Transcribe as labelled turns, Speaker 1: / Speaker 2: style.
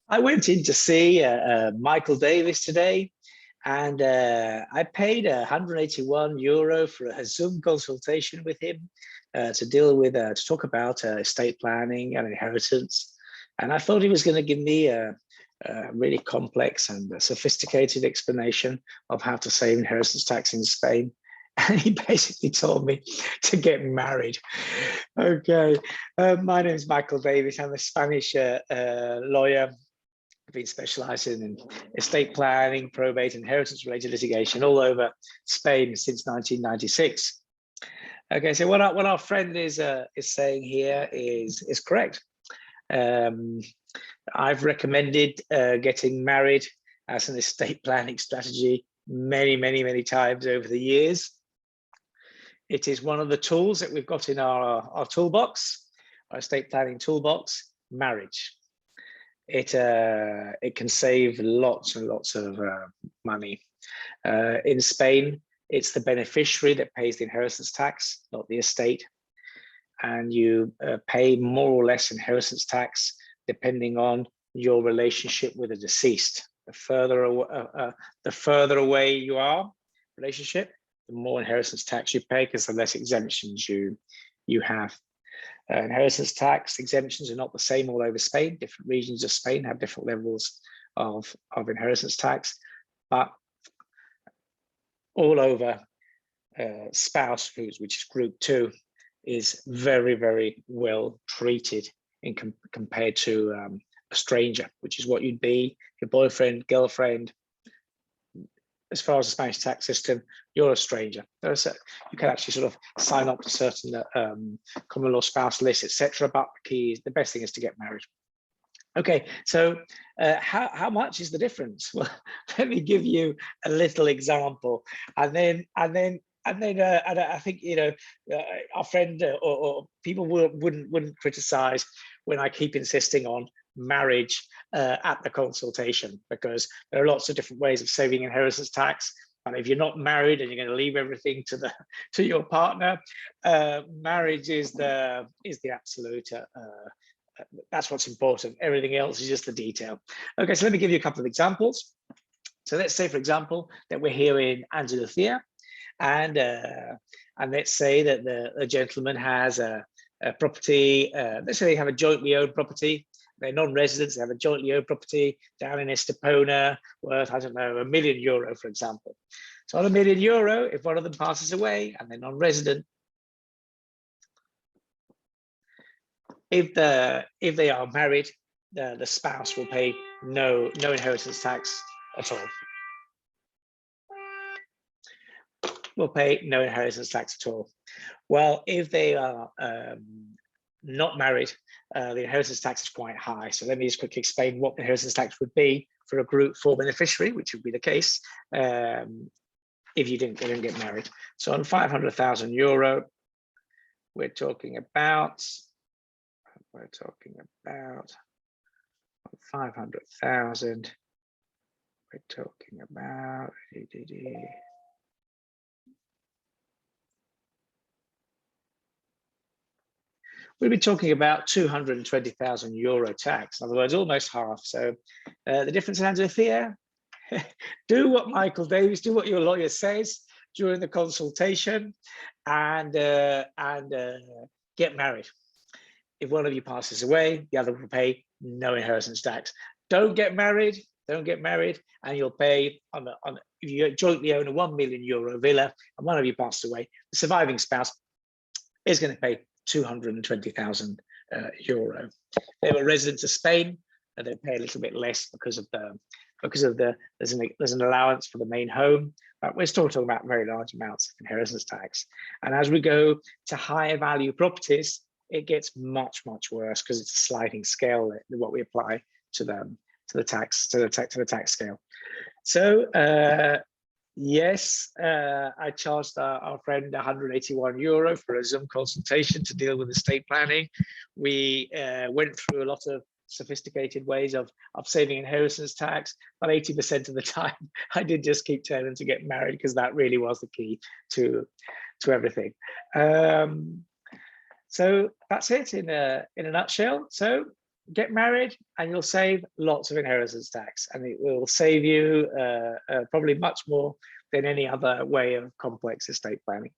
Speaker 1: I went in to see Michael Davies today, and I paid €181 for a Zoom consultation with him to deal with, to talk about estate planning and inheritance. And I thought he was going to give me a really complex and sophisticated explanation of how to save inheritance tax in Spain. And he basically told me to get married. Okay, my name is Michael Davies. I'm a Spanish lawyer. I've been specializing in estate planning, probate, inheritance-related litigation all over Spain since 1996. Okay, so what our friend is saying here is correct. I've recommended getting married as an estate planning strategy many times over the years. It is one of the tools that we've got in our toolbox, our estate planning toolbox, marriage. It can save lots and lots of money. In Spain, it's the beneficiary that pays the inheritance tax, not the estate. And you pay more or less inheritance tax depending on your relationship with the deceased. The further away you are, relationship, the more inheritance tax you pay because the less exemptions you have. Inheritance tax exemptions are not the same all over Spain. Different regions of Spain have different levels of inheritance tax, but all over spouse, which is group 2, is very well treated compared to a stranger, which is what you'd be, your boyfriend, girlfriend. As far as the Spanish tax system, you're a stranger. You can actually sort of sign up to certain common law spouse lists, etc. But the best thing is to get married. Okay, so how much is the difference? Well, let me give you a little example, and then I think our friend or people wouldn't criticize when I keep insisting on marriage at the consultation, because there are lots of different ways of saving inheritance tax. And if you're not married and you're going to leave everything to your partner, marriage is the absolute. That's what's important. Everything else is just the detail. Okay, so let me give you a couple of examples. So let's say, for example, that we're here in Andalusia, and let's say that the gentleman has a property. Let's say they have a jointly owned property. They're non-residents, they have a jointly owned property down in Estepona worth, I don't know, €1 million, for example. So on €1 million, if one of them passes away and they're non-resident, if they are married, the spouse will pay no inheritance tax at all. Will pay no inheritance tax at all. Well, if they are not married, the inheritance tax is quite high. So let me just quickly explain what the inheritance tax would be for a group 4 beneficiary, which would be the case if you didn't get married. So on €500,000, we're talking about 500,000. We're talking about we'll be talking about €220,000 tax. In other words, almost half. So the difference in Andalusia, do what Michael Davies, do what your lawyer says during the consultation, and get married. If one of you passes away, the other will pay no inheritance tax. Don't get married, and you'll pay if you jointly own a €1 million villa and one of you passed away, the surviving spouse is going to pay €220,000. They were residents of Spain, and they pay a little bit less because of there's an allowance for the main home, but we're still talking about very large amounts of inheritance tax. And as we go to higher value properties, it gets much worse because it's a sliding scale what we apply to the tax scale. So yes, I charged our friend €181 for a Zoom consultation to deal with estate planning. We went through a lot of sophisticated ways of saving inheritance tax, but 80% of the time I did just keep telling them to get married because that really was the key to everything. So that's it in a nutshell. So get married and you'll save lots of inheritance tax, and it will save you probably much more than any other way of complex estate planning.